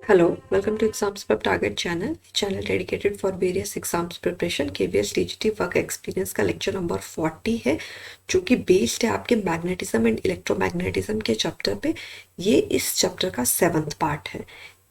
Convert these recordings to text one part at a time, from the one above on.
Hello, welcome to Exams Prep Target channel dedicated for various exams preparation. KBS TGT work experience का lecture number 40 है जो कि based है आपके magnetism and electromagnetism के chapter पे। ये इस चैप्टर का 7th पार्ट है।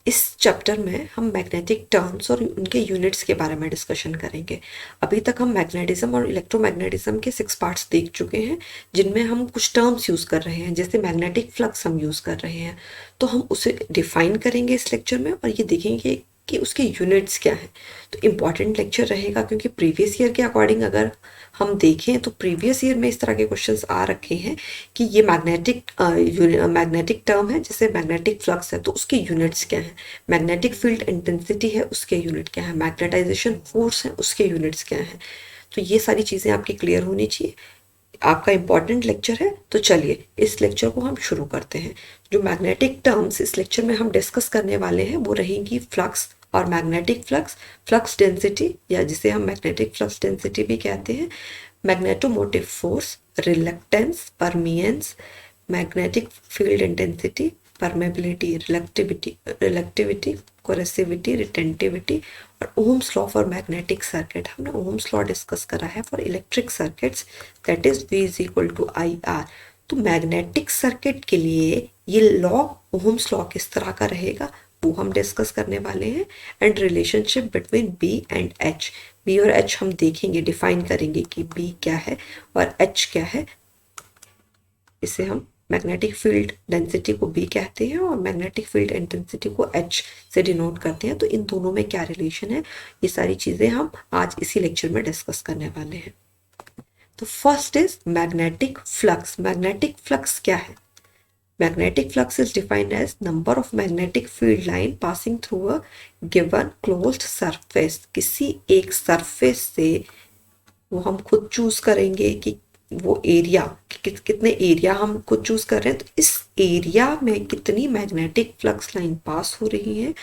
इस चैप्टर में हम मैग्नेटिक टर्म्स और उनके यूनिट्स के बारे में डिस्कशन करेंगे। अभी तक हम मैग्नेटिज्म और इलेक्ट्रोमैग्नेटिज्म के 6 पार्ट्स देख चुके हैं जिनमें हम कुछ टर्म्स यूज़ कर रहे हैं, जैसे मैग्नेटिक फ्लक्स हम यूज़ कर रहे हैं, तो हम उसे डिफाइन करेंगे इस लेक्चर में और ये देखेंगे कि उसके यूनिट्स क्या हैं। तो इम्पॉर्टेंट लेक्चर रहेगा क्योंकि प्रीवियस ईयर के अकॉर्डिंग अगर हम देखें तो प्रीवियस ईयर में इस तरह के क्वेश्चंस आ रखे हैं कि ये मैग्नेटिक टर्म है, जैसे मैग्नेटिक फ्लक्स है तो उसके यूनिट्स क्या हैं, मैग्नेटिक फील्ड इंटेंसिटी है उसके यूनिट क्या है, मैग्नेटाइजेशन फोर्स है उसके यूनिट्स क्या हैं। तो ये सारी चीज़ें आपकी क्लियर होनी चाहिए। आपका इम्पॉर्टेंट लेक्चर है, तो चलिए इस लेक्चर को हम शुरू करते हैं। जो मैग्नेटिक टर्म्स इस लेक्चर में हम डिस्कस करने वाले हैं वो रहेंगी फ्लक्स और मैग्नेटिक फ्लक्स, फ्लक्स डेंसिटी या जिसे हम मैग्नेटिक फ्लक्स डेंसिटी भी कहते हैं, magnetomotive force, reluctance, permeance, magnetic field intensity, permeability, reluctivity, coercivity, retentivity और ohm's law for magnetic circuit. हमने ओम्स लॉ डिस्कस करा है for electric circuits, that is V is equal to IR। तो magnetic circuit के लिए ये law, Ohm's law किस तरह का रहेगा वो हम डिस्कस करने वाले हैं। And relationship between B and H, B और H हम देखेंगे, डिफाइन करेंगे कि B क्या है और H क्या है। इसे हम मैग्नेटिक फील्ड डेंसिटी को B कहते हैं और मैग्नेटिक फील्ड इंटेंसिटी को H से डिनोट करते हैं। तो इन दोनों में क्या रिलेशन है, ये सारी चीज़ें हम आज इसी लेक्चर में डिस्कस करने वाले हैं। तो first is magnetic flux. Magnetic flux क्या है? Magnetic flux is defined as number of magnetic field line passing through a given closed surface। किसी एक सरफेस से वो हम खुद चूज करेंगे कि वो एरिया कितने एरिया हम खुद चूज कर रहे हैं, तो इस एरिया में कितनी मैग्नेटिक फ्लक्स लाइन पास हो रही है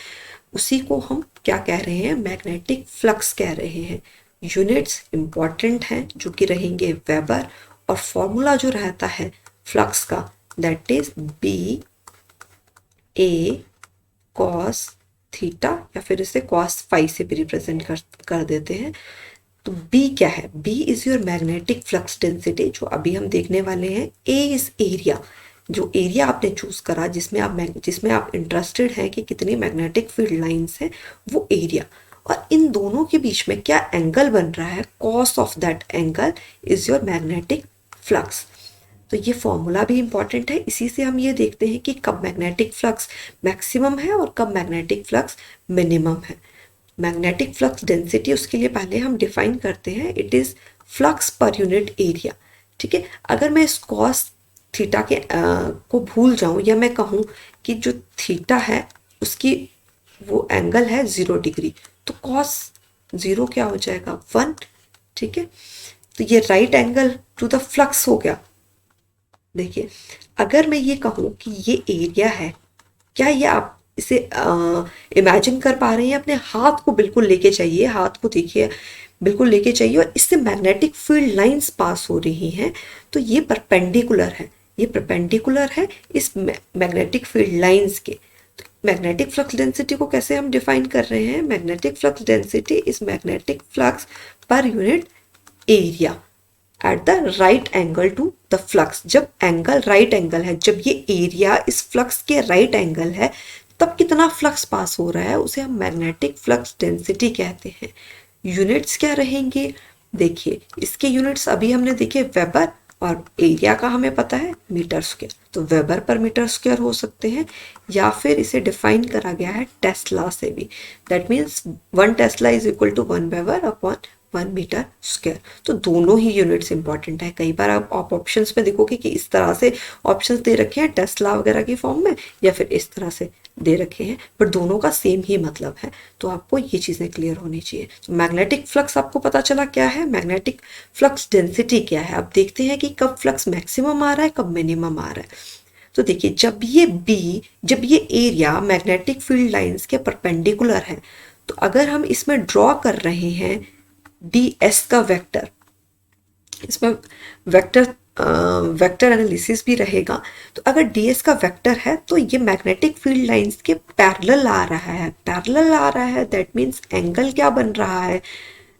उसी को हम क्या कह रहे हैं, मैग्नेटिक फ्लक्स कह रहे हैं। यूनिट्स इंपॉर्टेंट हैं जो कि रहेंगे वेबर, और फॉर्मूला जो रहता है फ्लक्स का that is B A cos theta, या फिर इसे cos फाई से भी रिप्रेजेंट कर देते हैं। तो B क्या है? B is your magnetic flux density, जो अभी हम देखने वाले हैं। A इज एरिया, जो एरिया आपने चूज करा जिसमें आप इंटरेस्टेड हैं कि कितनी मैग्नेटिक फील्ड लाइंस है, वो एरिया। और इन दोनों के बीच में क्या एंगल बन रहा है, cos of that angle is your magnetic flux. तो ये फॉर्मूला भी इंपॉर्टेंट है, इसी से हम ये देखते हैं कि कब मैग्नेटिक फ्लक्स मैक्सिमम है और कब मैग्नेटिक फ्लक्स मिनिमम है। मैग्नेटिक फ्लक्स डेंसिटी उसके लिए पहले हम डिफाइन करते हैं, it is flux per unit area. ठीक है, अगर मैं इस कॉस थीटा के को भूल जाऊं, या मैं कहूं कि जो थीटा है उसकी वो एंगल है 0 डिग्री, तो कॉस 0 क्या हो जाएगा, 1। ठीक है, तो ये right angle to the flux हो गया। देखिए, अगर मैं ये कहूँ कि ये एरिया है, क्या ये आप इसे इमेजिन कर पा रहे हैं? अपने हाथ को बिल्कुल लेके चाहिए, हाथ को देखिए बिल्कुल लेके चाहिए, और इससे मैग्नेटिक फील्ड लाइंस पास हो रही हैं। तो ये परपेंडिकुलर है, ये परपेंडिकुलर है इस मैग्नेटिक फील्ड लाइंस के। मैग्नेटिक फ्लक्स डेंसिटी को कैसे हम डिफाइन कर रहे हैं? Magnetic flux density is magnetic flux per unit area at the right angle to the flux. जब एंगल राइट एंगल है, जब ये एरिया इस फ्लक्स के राइट एंगल है, तब कितना फ्लक्स पास हो रहा है उसे हम मैग्नेटिक फ्लक्स डेंसिटी कहते हैं। यूनिट्स क्या रहेंगे? देखिए, इसके यूनिट्स अभी हमने देखे वेबर, और एरिया का हमें पता है मीटर स्क्वायर, तो वेबर पर मीटर स्क्वायर हो सकते हैं, या फिर इसे डिफाइन करा गया है टेस्ला से भी, that means 1 tesla is equal to 1 weber upon 1 metre square. तो दोनों ही यूनिट्स इंपॉर्टेंट है। कई बार आप ऑप्शंस में देखोगे कि इस तरह से ऑप्शंस दे रखे हैं टेस्ला वगैरह की फॉर्म में, या फिर इस तरह से दे रखे हैं, बट दोनों का सेम ही मतलब है। तो आपको ये चीज़ें क्लियर होनी चाहिए। तो मैग्नेटिक फ्लक्स आपको पता चला क्या है, मैग्नेटिक फ्लक्स डेंसिटी क्या है। अब देखते हैं कि कब फ्लक्स मैक्सिमम आ रहा है, कब मिनिमम आ रहा है। तो देखिए, जब ये एरिया मैग्नेटिक फील्ड लाइंस के परपेंडिकुलर है, तो अगर हम इसमें ड्रॉ कर रहे हैं ds का वेक्टर, इसमें वेक्टर वेक्टर एनालिसिस भी रहेगा। तो अगर ds का वेक्टर है तो ये मैग्नेटिक फील्ड लाइंस के पैरेलल आ रहा है, पैरेलल आ रहा है, दैट मीन्स एंगल क्या बन रहा है,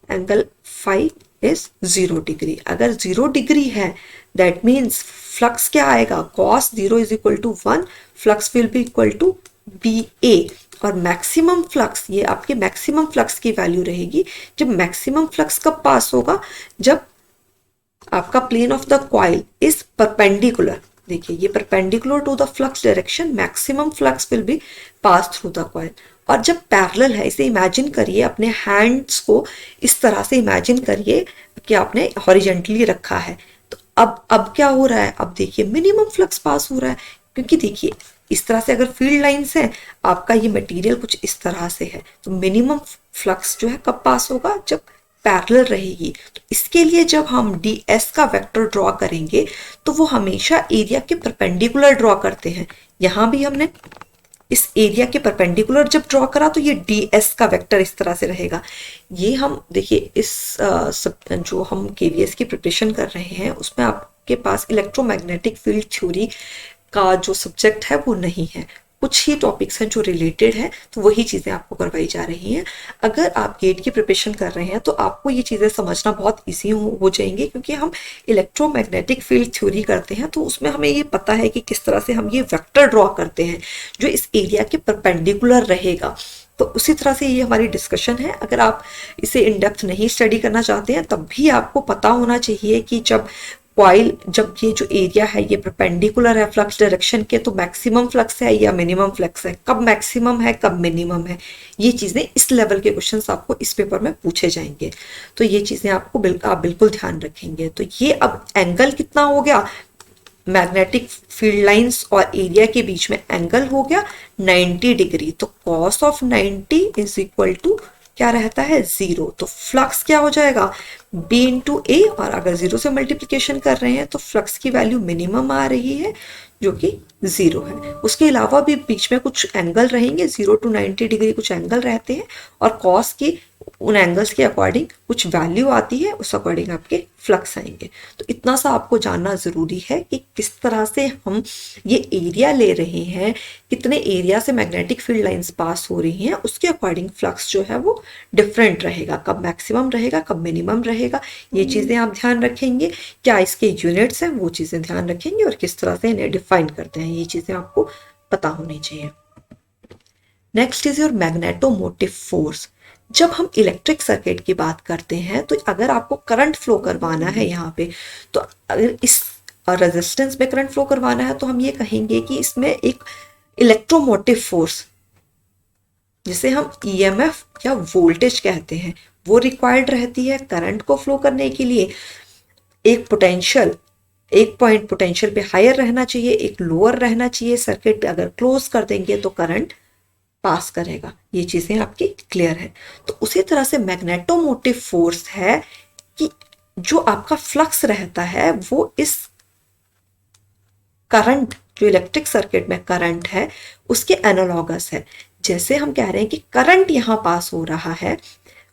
एंगल फाई इज 0 डिग्री। अगर 0 डिग्री है दैट मीन्स फ्लक्स क्या आएगा, cos 0 is equal to 1, flux will be equal to B A. और मैक्सिमम फ्लक्स, ये आपके मैक्सिमम फ्लक्स की वैल्यू रहेगी। जब मैक्सिमम फ्लक्स कब पास होगा, जब आपका plane of the coil is perpendicular, देखिए ये perpendicular to the flux direction, maximum flux will be pass through the coil. और जब पैरेलल है, इसे इमेजिन करिए, अपने हैंड्स को इस तरह से इमेजिन करिए कि आपने हॉरिजेंटली रखा है। तो अब क्या हो रहा है, अब देखिए मिनिमम फ्लक्स पास हो रहा है, क्योंकि देखिए इस तरह से अगर फील्ड लाइंस है, आपका ये मटेरियल कुछ इस तरह से है, तो मिनिमम फ्लक्स जो है कब पास होगा, जब पैरेलल रहेगी। तो इसके लिए जब हम ds का वेक्टर ड्रॉ करेंगे तो वो हमेशा एरिया के परपेंडिकुलर ड्रॉ करते हैं। यहाँ भी हमने इस एरिया के परपेंडिकुलर जब ड्रॉ करा तो ये ds का वेक्टर इस तरह से रहेगा। ये हम देखिए इस जो हम KVS की प्रिपरेशन कर रहे हैं उसमें आपके पास इलेक्ट्रोमैग्नेटिक फील्ड थ्योरी का जो सब्जेक्ट है वो नहीं है, कुछ ही टॉपिक्स हैं जो रिलेटेड है, तो वही चीज़ें आपको करवाई जा रही हैं। अगर आप गेट की प्रिपरेशन कर रहे हैं तो आपको ये चीज़ें समझना बहुत ईजी हो जाएंगे, क्योंकि हम इलेक्ट्रोमैग्नेटिक फील्ड थ्योरी करते हैं तो उसमें हमें ये पता है कि किस तरह से हम ये वेक्टर ड्रॉ करते हैं जो इस एरिया के परपेंडिकुलर रहेगा। तो उसी तरह से ये हमारी डिस्कशन है। अगर आप इसे इन डेप्थ नहीं स्टडी करना चाहते हैं तब भी आपको पता होना चाहिए कि जब कॉइल, जब ये जो एरिया है ये परपेंडिकुलर है फ्लक्स डायरेक्शन के, तो मैक्सिमम फ्लक्स है या मिनिमम फ्लक्स है, कब मैक्सिमम है कब मिनिमम है, ये चीज़ें इस लेवल के क्वेश्चंस आपको इस पेपर में पूछे जाएंगे। तो ये चीज़ें आपको आप बिल्कुल ध्यान रखेंगे। तो ये अब एंगल कितना हो गया, मैग्नेटिक फील्ड लाइंस और एरिया के बीच में एंगल हो गया 90 डिग्री। तो cos of 90 is equal to क्या रहता है, 0। तो फ्लक्स क्या हो जाएगा, b इंटू ए, और अगर 0 से मल्टीप्लिकेशन कर रहे हैं तो फ्लक्स की वैल्यू मिनिमम आ रही है जो कि 0 है। उसके अलावा भी बीच में कुछ एंगल रहेंगे, 0 to 90 डिग्री कुछ एंगल रहते हैं, और कॉस की उन एंगल्स के अकॉर्डिंग कुछ वैल्यू आती है, उस अकॉर्डिंग आपके फ्लक्स आएंगे। तो इतना सा आपको जानना ज़रूरी है कि किस तरह से हम ये एरिया ले रहे हैं, कितने एरिया से मैग्नेटिक फील्ड लाइंस पास हो रही हैं, उसके अकॉर्डिंग फ्लक्स जो है वो डिफरेंट रहेगा, कब मैक्सिमम रहेगा कब मिनिमम रहेगा, ये चीज़ें आप ध्यान रखेंगे। क्या इसके यूनिट्स हैं वो चीज़ें ध्यान रखेंगे, और किस तरह से इन्हें डिफाइन करते हैं, ये चीज़ें आपको पता होनी चाहिए। Next is your magnetomotive force. जब हम इलेक्ट्रिक सर्किट की बात करते हैं तो अगर आपको करंट फ्लो करवाना है यहाँ पे, तो अगर इस रेजिस्टेंस में करंट फ्लो करवाना है तो हम ये कहेंगे कि इसमें एक इलेक्ट्रोमोटिव फोर्स, जिसे हम ईएमएफ या वोल्टेज कहते हैं, वो रिक्वायर्ड रहती है करंट को फ्लो करने के लिए। एक पोटेंशियल, एक पॉइंट पोटेंशियल पे हायर रहना चाहिए, एक लोअर रहना चाहिए। सर्किट पे अगर क्लोज कर देंगे तो करंट पास करेगा। ये चीजें आपकी क्लियर है। तो उसी तरह से मैग्नेटोमोटिव फोर्स है कि जो आपका फ्लक्स रहता है वो इस करंट, जो इलेक्ट्रिक सर्किट में करंट है उसके एनालॉगस है। जैसे हम कह रहे हैं कि करंट यहां पास हो रहा है,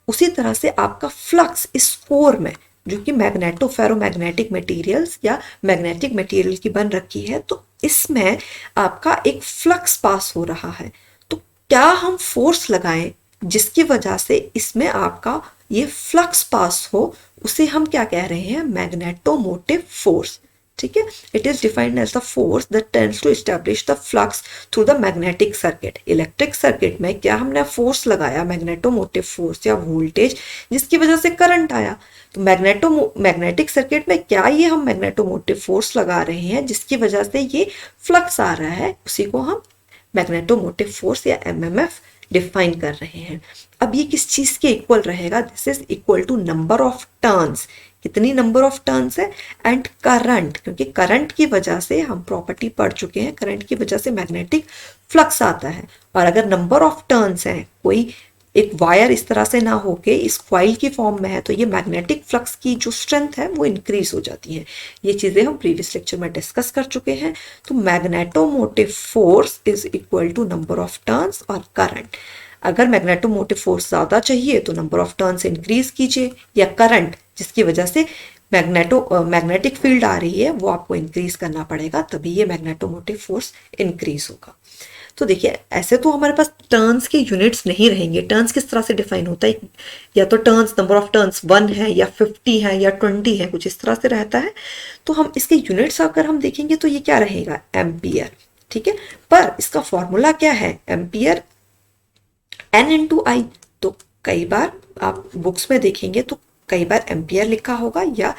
उसी तरह से आपका फ्लक्स इस कोर में, जो कि मैग्नेटो फेरोमैग्नेटिक मटेरियल्स या मैग्नेटिक मटेरियल की बन रखी है, तो इसमें आपका एक फ्लक्स पास हो रहा है। तो क्या हम फोर्स लगाएं जिसकी वजह से इसमें आपका ये फ्लक्स पास हो, उसे हम क्या कह रहे हैं, मैग्नेटोमोटिव फोर्स। ठीक है, it is defined as the force that tends to establish the flux through the magnetic circuit. Electric circuit में क्या हमने फोर्स लगाया, मैग्नेटोमोटिव फोर्स या वोल्टेज, जिसकी वजह से करंट आया। तो मैग्नेटिक सर्किट में क्या ये हम मैग्नेटोमोटिव फोर्स लगा रहे हैं जिसकी वजह से ये फ्लक्स आ रहा है, उसी को हम मैग्नेटोमोटिव फोर्स या एमएमएफ डिफाइन कर रहे हैं। अब ये किस चीज के इक्वल रहेगा, this is equal to number of turns, कितनी नंबर ऑफ टर्न्स है, एंड करंट, क्योंकि करंट की वजह से हम प्रॉपर्टी पढ़ चुके हैं, करंट की वजह से मैग्नेटिक फ्लक्स आता है। और अगर नंबर ऑफ टर्न्स है, कोई एक वायर इस तरह से ना होके इस कॉइल की फॉर्म में है, तो ये मैग्नेटिक फ्लक्स की जो स्ट्रेंथ है वो इंक्रीज हो जाती है। ये चीजें हम प्रीवियस लेक्चर में डिस्कस कर चुके हैं। तो magnetomotive force is equal to number of turns और करंट। अगर मैग्नेटोमोटिव फोर्स ज्यादा चाहिए तो नंबर ऑफ टर्न्स इंक्रीज कीजिए, या करंट जिसकी वजह से मैग्नेटिक फील्ड आ रही है वो आपको इंक्रीज करना पड़ेगा, तभी ये मैग्नेटोमोटिव फोर्स इंक्रीज होगा। तो देखिए ऐसे तो हमारे पास टर्न्स के यूनिट्स नहीं रहेंगे। टर्न्स किस तरह से डिफाइन होता है, या तो टर्न्स नंबर ऑफ टर्न्स 1 है या 50 है या 20 है, कुछ इस तरह से रहता है। तो हम इसके यूनिट्स अगर हम देखेंगे तो ये क्या रहेगा, एम्पियर। ठीक है, पर इसका फॉर्मूला क्या है, एम्पियर एन इंटू आई। तो कई बार आप बुक्स में देखेंगे तो कई बार एम्पियर लिखा होगा या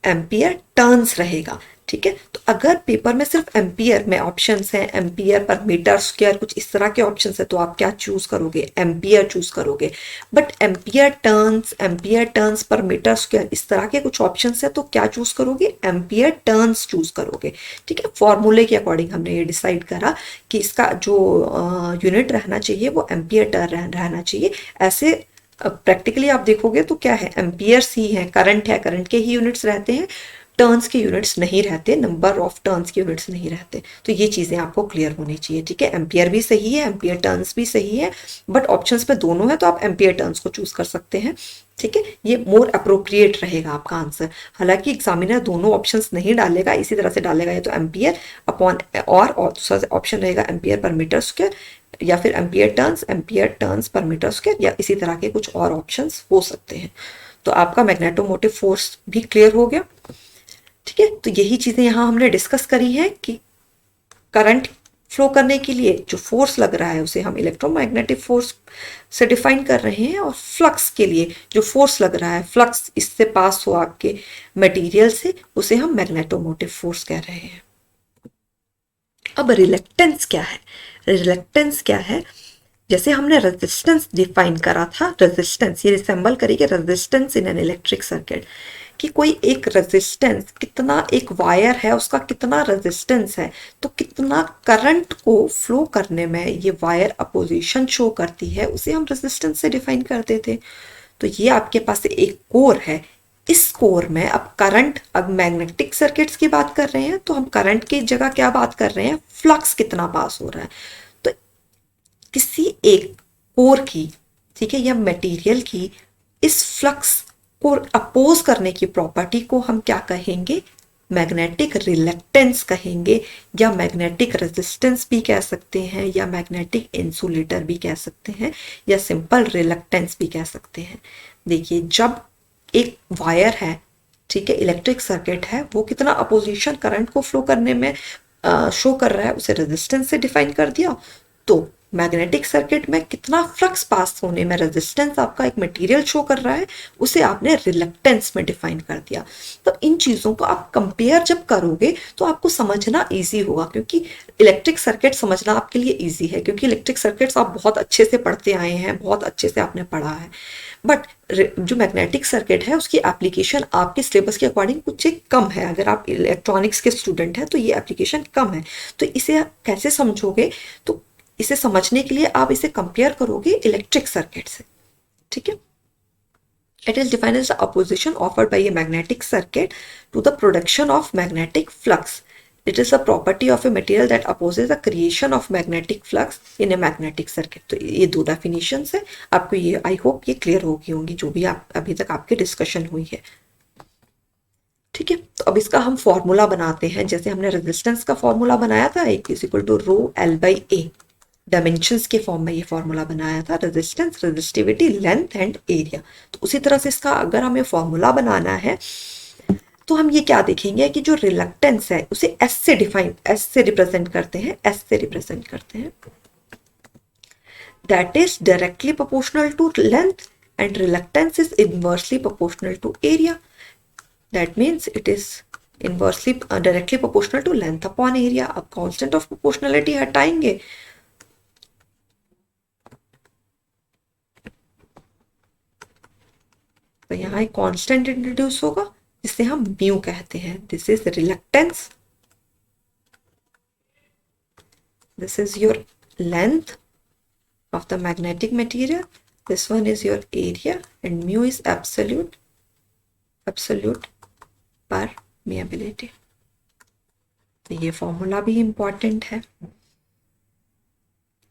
एम्पियर टर्न्स रहेगा। ठीक है, तो अगर पेपर में सिर्फ एम्पियर में ऑप्शंस हैं, एम्पियर पर मीटर स्क्वायर, कुछ इस तरह के ऑप्शंस है, तो आप क्या चूज करोगे, एम्पियर चूज करोगे। But ampere turns per metre square, इस तरह के कुछ ऑप्शंस है, तो क्या चूज करोगे, एम्पियर टर्न्स चूज करोगे। ठीक है, फॉर्मूले के अकॉर्डिंग हमने ये डिसाइड करा कि इसका जो यूनिट रहना चाहिए वो एम्पियर टर्न रहना चाहिए। ऐसे प्रैक्टिकली आप देखोगे तो क्या है, एम्पियर्स ही है, करंट के ही यूनिट्स रहते हैं, टर्न्स के यूनिट्स नहीं रहते, नंबर ऑफ टर्न्स के यूनिट्स नहीं रहते। तो ये चीज़ें आपको क्लियर होनी चाहिए। ठीक है, एम्पियर भी सही है, एम्पियर टर्न्स भी सही है, बट ऑप्शंस में दोनों है तो आप एम्पियर टर्न्स को चूज कर सकते हैं। ठीक है, ये मोर अप्रोप्रिएट रहेगा आपका आंसर। हालांकि एग्जामिनर दोनों ऑप्शंस नहीं डालेगा, इसी तरह से डालेगा, या तो एम्पियर अपॉन और दूसरा ऑप्शन रहेगा एम्पियर पर मीटर स्क्वायर, या फिर ampere turns per metre square, या इसी तरह के कुछ और ऑप्शंस हो सकते हैं। तो आपका मैग्नेटोमोटिव फोर्स भी क्लियर हो गया। ठीक है, तो यही चीजें यहाँ हमने डिस्कस करी है कि करंट फ्लो करने के लिए जो फोर्स लग रहा है उसे हम इलेक्ट्रोमैग्नेटिक फोर्स से डिफाइन कर रहे हैं, और फ्लक्स के लिए जो फोर्स लग रहा है, फ्लक्स इससे पास हो आपके मटेरियल से, उसे हम मैग्नेटोमोटिव फोर्स कह रहे हैं। अब रिलक्टेंस क्या है, रिलक्टेंस क्या है, जैसे हमने रेजिस्टेंस डिफाइन करा था, रेजिस्टेंस ये रिसेंबल करेगी resistance in an electric circuit, कि कोई एक रेजिस्टेंस, कितना एक वायर है उसका कितना रेजिस्टेंस है, तो कितना करंट को फ्लो करने में ये वायर अपोजिशन शो करती है, उसे हम रेजिस्टेंस से डिफाइन करते थे। तो ये आपके पास एक कोर है, इस कोर में अब करंट, अब मैग्नेटिक सर्किट्स की बात कर रहे हैं तो हम करंट की जगह क्या बात कर रहे हैं, फ्लक्स कितना पास हो रहा है। तो किसी एक कोर की, ठीक है, या मटेरियल की इस फ्लक्स को अपोज करने की प्रॉपर्टी को हम क्या कहेंगे, मैग्नेटिक रिलक्टेंस कहेंगे, या मैग्नेटिक रेजिस्टेंस भी कह सकते हैं, या मैग्नेटिक इंसुलेटर भी कह सकते हैं, या सिंपल रिलक्टेंस भी कह सकते हैं। देखिए जब एक वायर है, ठीक है, इलेक्ट्रिक सर्किट है, वो कितना अपोजिशन करंट को फ्लो करने में शो कर रहा है, उसे रेजिस्टेंस से डिफाइन कर दिया। तो मैग्नेटिक सर्किट में कितना फ्लक्स पास होने में रेजिस्टेंस आपका एक मटेरियल शो कर रहा है, उसे आपने रिलक्टेंस में डिफाइन कर दिया। तो इन चीज़ों को आप कंपेयर जब करोगे तो आपको समझना इजी होगा, क्योंकि इलेक्ट्रिक सर्किट समझना आपके लिए इजी है, क्योंकि इलेक्ट्रिक सर्किट्स आप बहुत अच्छे से पढ़ते आए हैं, बहुत अच्छे से आपने पढ़ा है। बट जो मैग्नेटिक सर्किट है उसकी एप्लीकेशन आपके सिलेबस के अकॉर्डिंग कुछ कम है। अगर आप इलेक्ट्रॉनिक्स के स्टूडेंट हैं तो ये एप्लीकेशन कम है। तो इसे कैसे समझोगे, तो इसे समझने के लिए आप इसे कंपेयर करोगे इलेक्ट्रिक सर्किट से। ठीक है, it is defined as the opposition offered by a magnetic circuit to the production of magnetic flux. It is a property of a material that opposes the creation of magnetic flux in a magnetic circuit. तो ये दो definitions है, आपको ये I hope ये clear होगी होंगी जो भी आप अभी तक आपकी डिस्कशन हुई है। ठीक है, तो अब इसका हम फॉर्मूला बनाते हैं। जैसे हमने रेजिस्टेंस का फॉर्मूला बनाया था, एक is equal to rho L by A, dimensions के फॉर्म में ये फॉर्मूला बनाया था, resistance, resistivity, length and area. तो उसी तरह से इसका अगर हमें फॉर्मूला बनाना है तो हम ये क्या देखेंगे कि जो रिलक्टेंस है उसे एस से रिप्रेजेंट करते हैं, that is directly proportional to length and reluctance is inversely proportional to area. That means it is inversely directly proportional to length upon area. अब कांस्टेंट ऑफ प्रोपोर्शनलिटी हटाएंगे तो यहाँ एक कांस्टेंट इंट्रोड्यूस होगा जिसे हम म्यू कहते हैं। This is reluctance, this is your length of the magnetic material, this one is your area, and mu is absolute permeability। तो ये फॉर्मूला भी इंपॉर्टेंट है,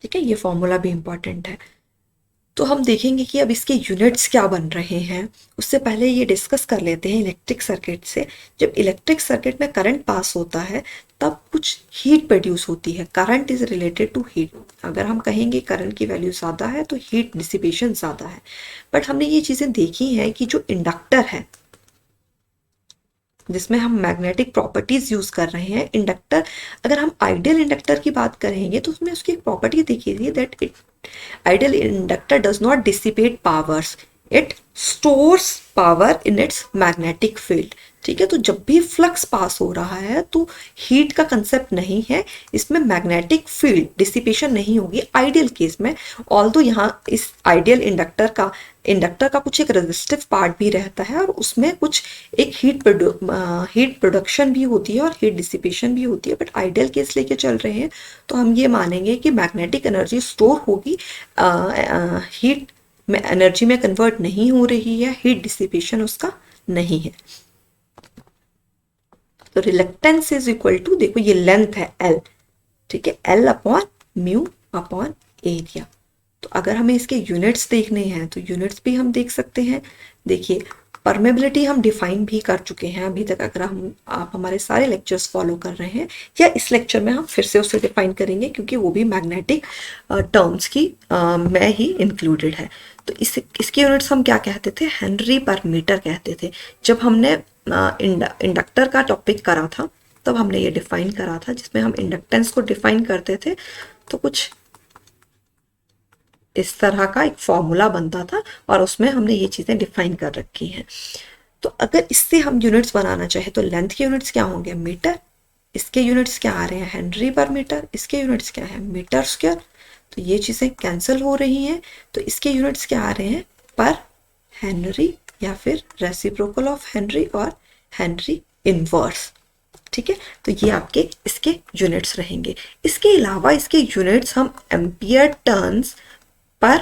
ठीक है, ये फॉर्मूला भी इंपॉर्टेंट है। तो हम देखेंगे कि अब इसके यूनिट्स क्या बन रहे हैं। उससे पहले ये डिस्कस कर लेते हैं इलेक्ट्रिक सर्किट से। जब इलेक्ट्रिक सर्किट में करंट पास होता है तब कुछ हीट प्रोड्यूस होती है। Current is related to heat. अगर हम कहेंगे करंट की वैल्यू ज़्यादा है तो हीट डिसिपेशन ज़्यादा है। बट हमने ये चीज़ें देखी हैं कि जो इंडक्टर है जिसमें हम मैग्नेटिक प्रॉपर्टीज यूज कर रहे हैं, इंडक्टर, अगर हम आइडियल इंडक्टर की बात करेंगे तो उसमें उसकी एक प्रॉपर्टी देखिए that it ideal inductor does not dissipate powers, it stores power in its magnetic field. ठीक है, तो जब भी फ्लक्स पास हो रहा है तो हीट का कंसेप्ट नहीं है, इसमें मैग्नेटिक फील्ड डिसिपेशन नहीं होगी आइडियल केस में। ऑल्दो यहाँ इस आइडियल इंडक्टर का कुछ एक रेजिस्टिव पार्ट भी रहता है और उसमें कुछ एक हीट प्रोडक्शन भी होती है और हीट डिसिपेशन भी होती है। बट आइडियल केस लेके चल रहे हैं तो हम ये मानेंगे कि मैग्नेटिक एनर्जी स्टोर होगी, हीट में एनर्जी में कन्वर्ट नहीं हो रही है, हीट डिसिपेशन उसका नहीं है। तो रिलक्टेंस इज इक्वल टू, देखो ये लेंथ है एल, ठीक है, L upon mu upon area. तो अगर हमें इसके यूनिट्स देखने हैं तो यूनिट्स भी हम देख सकते हैं। देखिए परमेबिलिटी हम डिफाइन भी कर चुके हैं अभी तक। अगर आप हमारे सारे लेक्चर्स फॉलो कर रहे हैं या इस लेक्चर में हम फिर से उसे डिफाइन करेंगे क्योंकि वो भी मैग्नेटिक टर्म्स की में ही इंक्लूडेड है। तो इसके यूनिट्स हम क्या कहते थे, हेनरी पर मीटर कहते थे। जब हमने इंडक्टर का टॉपिक करा था तब हमने ये डिफाइन करा था, जिसमें हम इंडक्टेंस को डिफाइन करते थे तो कुछ इस तरह का एक फॉर्मूला बनता था और उसमें हमने ये चीज़ें डिफाइन कर रखी हैं। तो अगर इससे हम यूनिट्स बनाना चाहे तो लेंथ के यूनिट्स क्या होंगे, मीटर, इसके यूनिट्स क्या आ रहे हैं, हेनरी पर मीटर, इसके यूनिट्स क्या है, मीटर स्क्वायर। तो ये चीज़ें कैंसिल हो रही हैं, तो इसके यूनिट्स क्या आ रहे हैं, पर हेनरी या फिर रेसिप्रोकल ऑफ हेनरी और हेनरी इनवर्स। ठीक है, तो ये आपके इसके यूनिट्स रहेंगे। इसके अलावा इसके यूनिट्स हम ampere turns per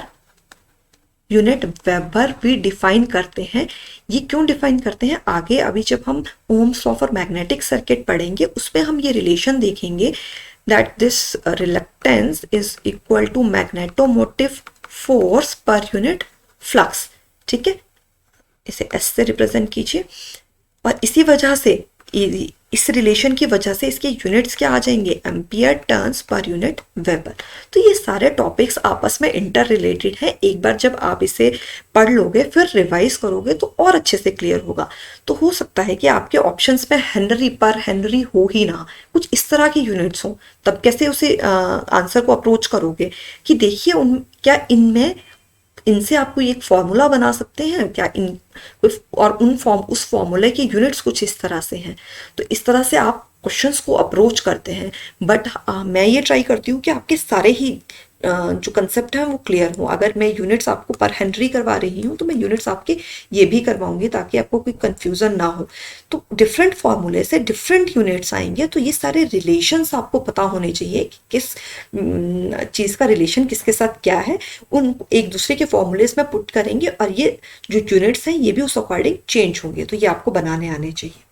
unit weber भी डिफाइन करते हैं। ये क्यों डिफाइन करते हैं, आगे अभी जब हम Ohm's law for magnetic circuit पढ़ेंगे उसमें हम ये रिलेशन देखेंगे that this reluctance is equal to magnetomotive force per unit flux. ठीक है, इसे एस से रिप्रेजेंट कीजिए और इसी वजह से इस रिलेशन की वजह से इसके यूनिट्स क्या आ जाएंगे, ampere turns per unit weber. तो ये सारे टॉपिक्स आपस में इंटर रिलेटेड हैं। एक बार जब आप इसे पढ़ लोगे फिर रिवाइज करोगे तो और अच्छे से क्लियर होगा। तो हो सकता है कि आपके ऑप्शंस में हेनरी पर हेनरी हो ही ना, कुछ इस तरह की यूनिट्स हो, तब कैसे उसे आंसर को अप्रोच करोगे कि देखिए क्या इनमें इनसे आपको एक फॉर्मूला बना सकते हैं क्या, इन और उस फॉर्मूले के यूनिट्स कुछ इस तरह से हैं। तो इस तरह से आप क्वेश्चंस को अप्रोच करते हैं। बट मैं ये ट्राई करती हूँ कि आपके सारे ही जो कंसेप्ट हैं वो क्लियर हो। अगर मैं यूनिट्स आपको पर हेनरी करवा रही हूँ तो मैं यूनिट्स आपके ये भी करवाऊंगी ताकि आपको कोई कंफ्यूजन ना हो। तो डिफरेंट फॉर्मूले से डिफरेंट यूनिट्स आएंगे, तो ये सारे रिलेशंस आपको पता होने चाहिए कि किस चीज़ का रिलेशन किसके साथ क्या है, उन एक दूसरे के फॉर्मूलेस में पुट करेंगे और ये जो यूनिट्स हैं ये भी उस अकॉर्डिंग चेंज होंगे। तो ये आपको बनाने आने चाहिए।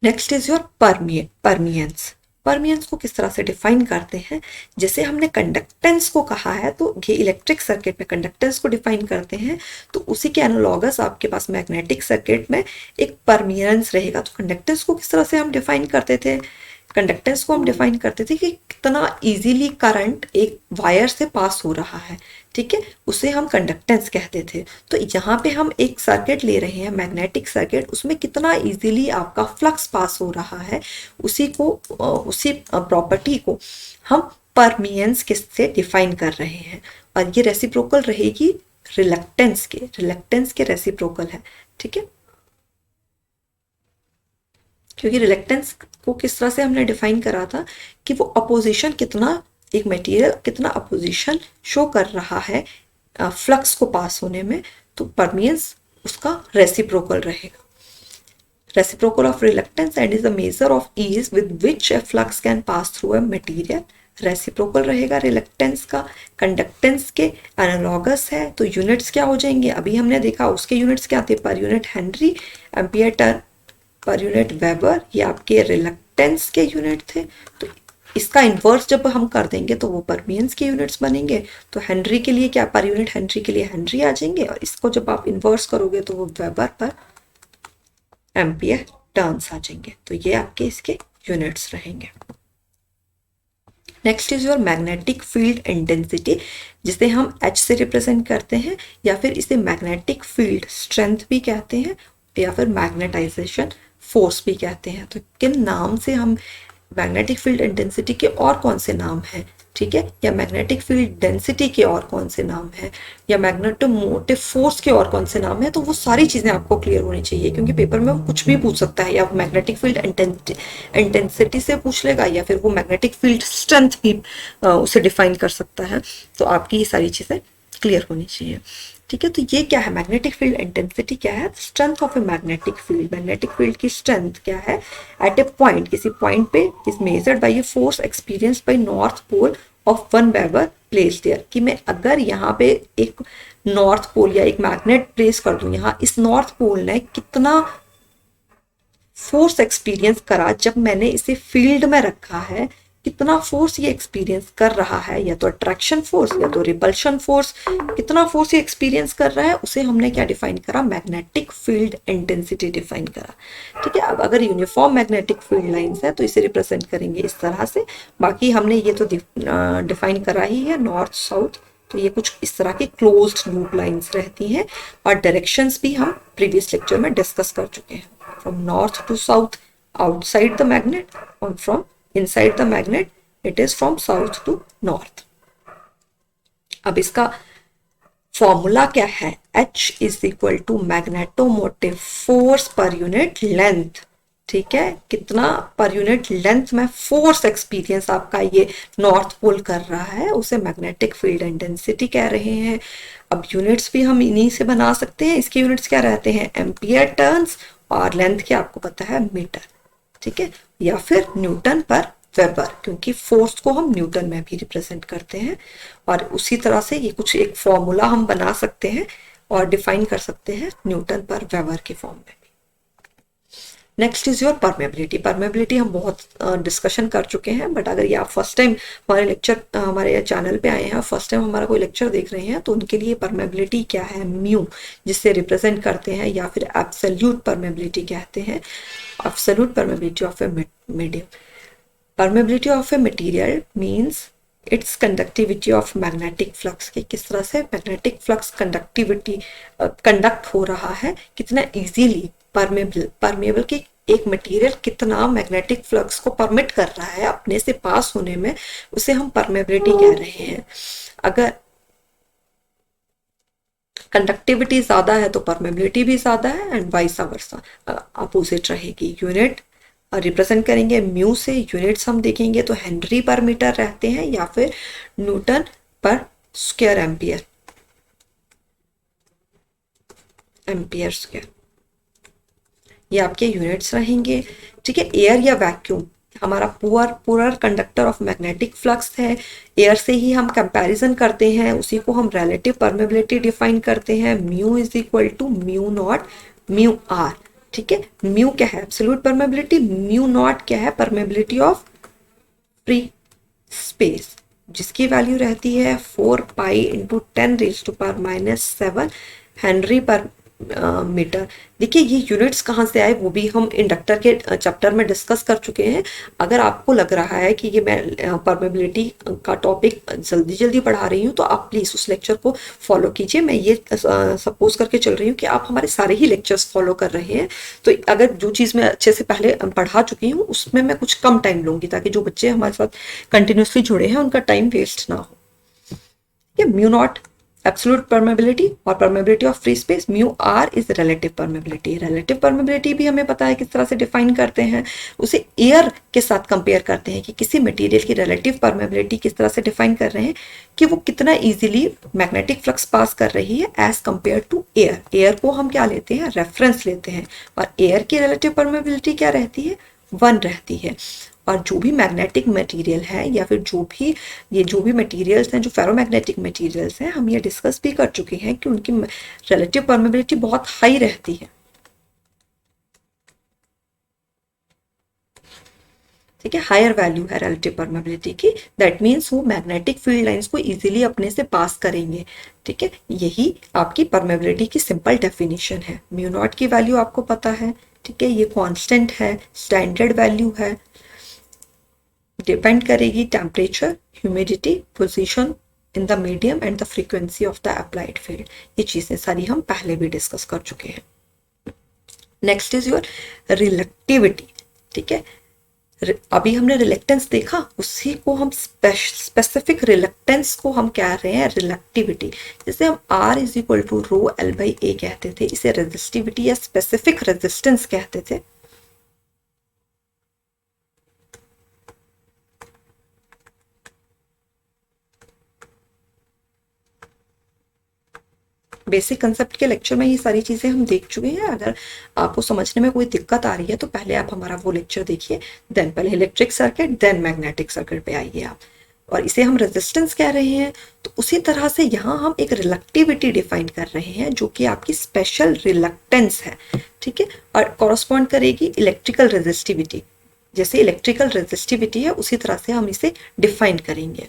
Next is your परमियंस। परमियंस को किस तरह से डिफाइन करते हैं, जैसे हमने कंडक्टेंस को कहा है तो ये इलेक्ट्रिक सर्किट में कंडक्टेंस को डिफाइन करते हैं, तो उसी के एनालॉगस आपके पास मैग्नेटिक सर्किट में एक परमियंस रहेगा। तो कंडक्टेंस को किस तरह से हम डिफाइन करते थे, कंडक्टेंस को हम डिफाइन करते थे कि कितना इजीली करंट एक वायर से पास हो रहा है। ठीक है, उसे हम कंडक्टेंस कहते थे। तो यहाँ पे हम एक सर्किट ले रहे हैं, मैग्नेटिक सर्किट, उसमें कितना इजीली आपका फ्लक्स पास हो रहा है, उसी प्रॉपर्टी को हम परमियंस किससे डिफाइन कर रहे हैं। और ये रेसिप्रोकल रहेगी रिलक्टेंस के रेसिप्रोकल है। ठीक है, क्योंकि रिलक्टेंस को किस तरह से हमने डिफाइन करा था कि वो अपोजिशन कितना, एक मटेरियल कितना अपोजिशन शो कर रहा है फ्लक्स को पास होने में, तो परमियंस उसका रेसिप्रोकल रहेगा। Reciprocal of reluctance and is a measure of ease with which a flux can pass through a material. Reciprocal रहेगा रिलक्टेंस का, कंडक्टेंस के एनालॉगस है। तो यूनिट्स क्या हो जाएंगे, अभी हमने देखा उसके यूनिट्स क्या थे, per unit Henry, ampere turn per unit weber, ये आपके रिलक्टेंस के यूनिट थे। तो इसका इन्वर्स जब हम कर देंगे तो वो परमियंस के यूनिट्स बनेंगे। तो हेनरी के लिए क्या, पर यूनिट हेनरी के लिए हेनरी आ जाएंगे, और इसको जब आप इन्वर्स करोगे तो वो वेबर पर एम्पियर टर्न्स आ जाएंगे। तो ये आपके इसके यूनिट्स रहेंगे। Next is your magnetic field intensity, जिसे हम एच से रिप्रेजेंट करते हैं, या फिर इसे मैग्नेटिक फील्ड स्ट्रेंथ भी कहते हैं, या फिर मैग्नेटाइजेशन फोर्स भी कहते हैं। तो किन नाम से हम मैग्नेटिक फील्ड इंटेंसिटी के और कौन से नाम हैं, ठीक है, या मैग्नेटिक फील्ड डेंसिटी के और कौन से नाम हैं, या मैग्नेटोमोटिव फोर्स के और कौन से नाम हैं, तो वो सारी चीज़ें आपको क्लियर होनी चाहिए, क्योंकि पेपर में वो कुछ भी पूछ सकता है, या मैग्नेटिक फील्ड इंटेंसिटी से पूछ लेगा, या फिर वो मैग्नेटिक फील्ड स्ट्रेंथ भी उसे डिफाइन कर सकता है। तो आपकी ये सारी चीज़ें क्लियर होनी चाहिए, ठीक है। तो ये क्या है, मैग्नेटिक फील्ड इंटेंसिटी क्या है, strength of a magnetic field. Magnetic field की स्ट्रेंथ क्या है, एट ए पॉइंट, किसी पॉइंट पे is measured by a force experience by north pole of one weber place there. कि मैं अगर यहाँ पे एक नॉर्थ पोल या एक मैग्नेट प्लेस कर दूं, यहाँ इस नॉर्थ पोल ने कितना फोर्स एक्सपीरियंस करा जब मैंने इसे फील्ड में रखा है, कितना फोर्स ये एक्सपीरियंस कर रहा है, या तो अट्रैक्शन फोर्स या तो रिपल्शन फोर्स, कितना फोर्स ये एक्सपीरियंस कर रहा है, उसे हमने क्या डिफाइन करा, मैग्नेटिक फील्ड इंटेंसिटी डिफाइन करा, ठीक है। अब अगर यूनिफॉर्म मैग्नेटिक फील्ड लाइंस है तो इसे रिप्रेजेंट करेंगे इस तरह से। बाकी हमने ये तो डिफाइन करा ही है, नॉर्थ साउथ, तो ये कुछ इस तरह की क्लोज्ड लूप लाइंस रहती हैं, और डायरेक्शंस भी हम प्रीवियस लेक्चर में डिस्कस कर चुके हैं, from north to south outside the magnet, और from inside the magnet it is from south to north। अब इसका फॉर्मूला क्या है, H is equal to magnetomotive force per unit length, ठीक है, कितना पर यूनिट लेंथ में फोर्स एक्सपीरियंस आपका ये नॉर्थ पोल कर रहा है, उसे मैग्नेटिक फील्ड इंटेंसिटी कह रहे हैं। अब यूनिट्स भी हम इन्हीं से बना सकते हैं, इसके यूनिट्स क्या रहते हैं, एम्पियर टर्न्स, और लेंथ क्या आपको पता है, मीटर, ठीक है, या फिर न्यूटन पर वेबर, क्योंकि फोर्स को हम न्यूटन में भी रिप्रेजेंट करते हैं। और उसी तरह से ये कुछ एक फॉर्मूला हम बना सकते हैं और डिफाइन कर सकते हैं न्यूटन पर वेबर के फॉर्म में भी। Next is your permeability. Permeability हम बहुत डिस्कशन कर चुके हैं, बट अगर ये आप फर्स्ट टाइम हमारे लेक्चर हमारे चैनल पे आए हैं, फर्स्ट टाइम हमारा कोई लेक्चर देख रहे हैं, तो उनके लिए परमेबिलिटी क्या है, म्यू जिससे रिप्रेजेंट करते हैं, या फिर एब्सोल्यूट परमेबिलिटी कहते हैं, absolute permeability of a medium. Permeability of a material means it's conductivity of magnetic flux, के किस तरह से मैग्नेटिक फ्लक्स कंडक्टिविटी कंडक्ट हो रहा है, कितना इजीली परमेबल के एक मटेरियल कितना मैग्नेटिक फ्लक्स को परमिट कर रहा है अपने से पास होने में, उसे हम परमेबिलिटी कह रहे हैं। अगर कंडक्टिविटी ज्यादा है तो परमेबिलिटी भी ज्यादा है, एंड वाइस वर्सा अपोजिट रहेगी। यूनिट रिप्रेजेंट करेंगे म्यू से, यूनिट्स हम देखेंगे तो हेनरी पर मीटर रहते हैं, या फिर न्यूटन पर स्क्वायर एम्पियर, एम्पियर स्क्वायर, ये आपके यूनिट्स रहेंगे, ठीक है। एयर या वैक्यूम हमारा पूरा कंडक्टर ऑफ मैग्नेटिक फ्लक्स है, एयर से ही हम कंपैरिजन करते हैं, उसी को हम रिलेटिव परमेबिलिटी डिफाइन करते हैं, mu is equal to mu naught mu R, ठीक है। म्यू क्या है, एब्सोल्यूट परमेबिलिटी, म्यू नॉट क्या है, परमेबिलिटी ऑफ फ्री स्पेस, जिसकी वैल्यू रहती है 4 पाई इंटू 10⁻⁻⁷ हेनरी पर मीटर। देखिए ये यूनिट्स कहाँ से आए वो भी हम इंडक्टर के चैप्टर में डिस्कस कर चुके हैं। अगर आपको लग रहा है कि ये मैं परमेबिलिटी का टॉपिक जल्दी जल्दी पढ़ा रही हूँ तो आप प्लीज़ उस लेक्चर को फॉलो कीजिए। मैं ये सपोज करके चल रही हूँ कि आप हमारे सारे ही लेक्चर्स फॉलो कर रहे हैं, तो अगर जो चीज़ मैं अच्छे से पहले पढ़ा चुकी हूँ उसमें मैं कुछ कम टाइम लूँगी, ताकि जो बच्चे हमारे साथ कंटिन्यूसली जुड़े हैं उनका टाइम वेस्ट ना हो। ये म्यू नॉट एब्सोल्यूट परमेबिलिटी और permeability of free space, mu R is relative permeability. Relative permeability भी हमें पता है किस तरह से डिफाइन करते हैं, उसे एयर के साथ कंपेयर करते हैं कि किसी मटेरियल की रिलेटिव परमेबिलिटी किस तरह से डिफाइन कर रहे हैं कि वो कितना इजीली मैग्नेटिक फ्लक्स पास कर रही है as compare to air. Air को हम क्या लेते हैं, रेफरेंस लेते हैं, और एयर की रिलेटिव परमेबिलिटी क्या रहती है, 1 रहती है। और जो भी मैग्नेटिक मटेरियल है या फिर जो भी मटेरियल्स हैं जो फेरोमैग्नेटिक मटेरियल्स हैं, हम ये डिस्कस भी कर चुके हैं कि उनकी रिलेटिव परमेबिलिटी बहुत हाई रहती है, ठीक है, हायर वैल्यू है रिलेटिव परमेबिलिटी की, दैट मीन्स वो मैग्नेटिक फील्ड लाइंस को इजीली अपने से पास करेंगे। ठीक है, यही आपकी परमेबिलिटी की सिंपल डेफिनेशन है। म्यू नॉट की वैल्यू आपको पता है, ठीक है, ये कांस्टेंट है, स्टैंडर्ड वैल्यू है, डिपेंड करेगी temperature, humidity, position in the medium and the frequency of the applied field. ये चीज़ें सारी हम पहले भी डिस्कस कर चुके हैं। Next is your reluctivity. ठीक है, अभी हमने रिलेक्टेंस देखा, उसी को हम स्पेसिफिक रिलेक्टेंस को हम कह रहे हैं रिलेक्टिविटी। जैसे हम R is equal to rho L by A कहते थे, इसे रेजिस्टिविटी या स्पेसिफिक रेजिस्टेंस कहते थे। बेसिक कंसेप्ट के लेक्चर में ये सारी चीज़ें हम देख चुके हैं। अगर आपको समझने में कोई दिक्कत आ रही है तो पहले आप हमारा वो लेक्चर देखिए, देन पहले electric circuit, then magnetic circuit पे आइए आप। और इसे हम रेजिस्टेंस कह रहे हैं, तो उसी तरह से यहाँ हम एक रिलेक्टिविटी डिफाइन कर रहे हैं जो कि आपकी स्पेशल रिलेक्टेंस है। ठीक है, और कॉरस्पॉन्ड करेगी इलेक्ट्रिकल रेजिस्टिविटी। जैसे इलेक्ट्रिकल रेजिस्टिविटी है उसी तरह से हम इसे डिफाइन करेंगे।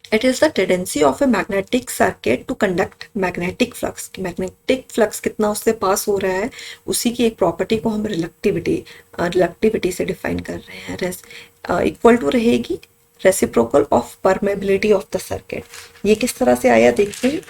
It is the tendency of a magnetic circuit to conduct magnetic flux। Magnetic flux कितना उससे पास हो रहा है, उसी की एक प्रॉपर्टी को हम रिलेक्टिविटी से डिफाइन कर रहे हैं। इक्वल टू रहेगी reciprocal of permeability of the circuit. ये किस तरह से आया देखते हैं।